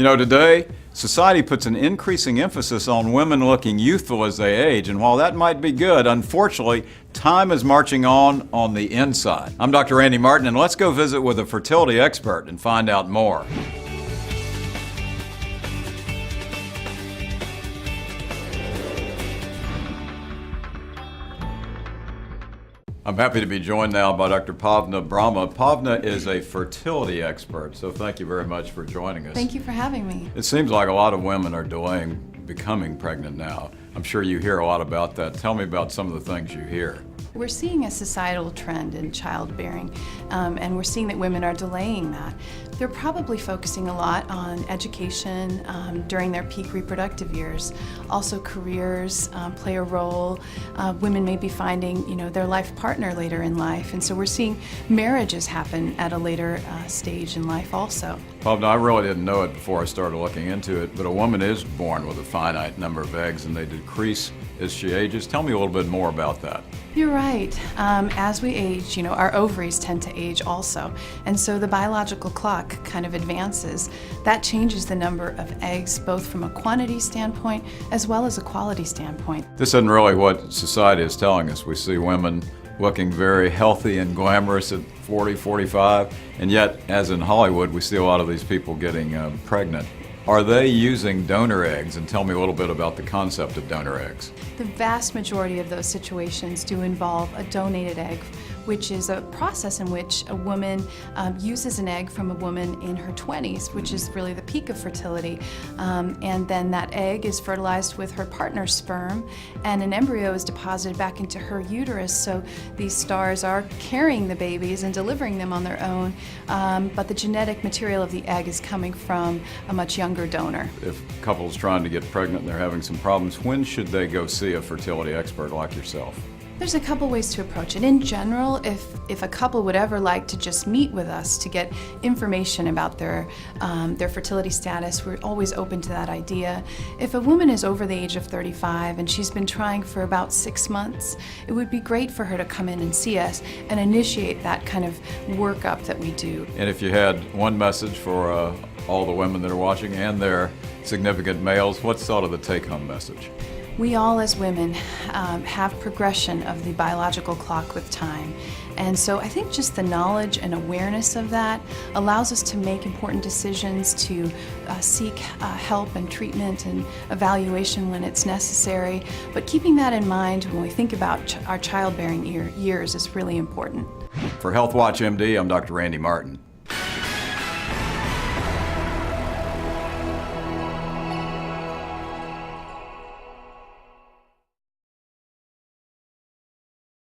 You know, today, society puts an increasing emphasis on women looking youthful as they age, and while that might be good, unfortunately, time is marching on the inside. I'm Dr. Randy Martin, and let's go visit with a fertility expert and find out more. I'm happy to be joined now by Dr. Brahma. Pavna is a fertility expert, so thank you very much for joining us. Thank you for having me. It seems like a lot of women are delaying becoming pregnant now. I'm sure you hear a lot about that. Tell me about some of the things you hear. We're seeing a societal trend in childbearing, and we're seeing that women are delaying that. They're probably focusing a lot on education during their peak reproductive years. Also, careers play a role. Women may be finding, their life partner later in life, and so we're seeing marriages happen at a later stage in life also. Pavna, I really didn't know it before I started looking into it, but a woman is born with a finite number of eggs, and they decrease as she ages. Tell me a little bit more about that. You're right. As we age, our ovaries tend to age also. And so the biological clock kind of advances. That changes the number of eggs, both from a quantity standpoint as well as a quality standpoint. This isn't really what society is telling us. We see women looking very healthy and glamorous at 40, 45, and yet, as in Hollywood, we see a lot of these people getting pregnant. Are they using donor eggs? And tell me a little bit about the concept of donor eggs. The vast majority of those situations do involve a donated egg, which is a process in which a woman uses an egg from a woman in her 20s, which is really the peak of fertility. And then that egg is fertilized with her partner's sperm, and an embryo is deposited back into her uterus. So these stars are carrying the babies and delivering them on their own, but the genetic material of the egg is coming from a much younger donor. If a couple's trying to get pregnant and they're having some problems, when should they go see a fertility expert like yourself? There's a couple ways to approach it. In general, if a couple would ever like to just meet with us to get information about their fertility status, we're always open to that idea. If a woman is over the age of 35 and she's been trying for about 6 months, it would be great for her to come in and see us and initiate that kind of workup that we do. And if you had one message for all the women that are watching and their significant males, what's sort of the take-home message? We all as women have progression of the biological clock with time. And so I think just the knowledge and awareness of that allows us to make important decisions, to seek help and treatment and evaluation when it's necessary. But keeping that in mind when we think about our childbearing years is really important. For Health Watch MD, I'm Dr. Randy Martin.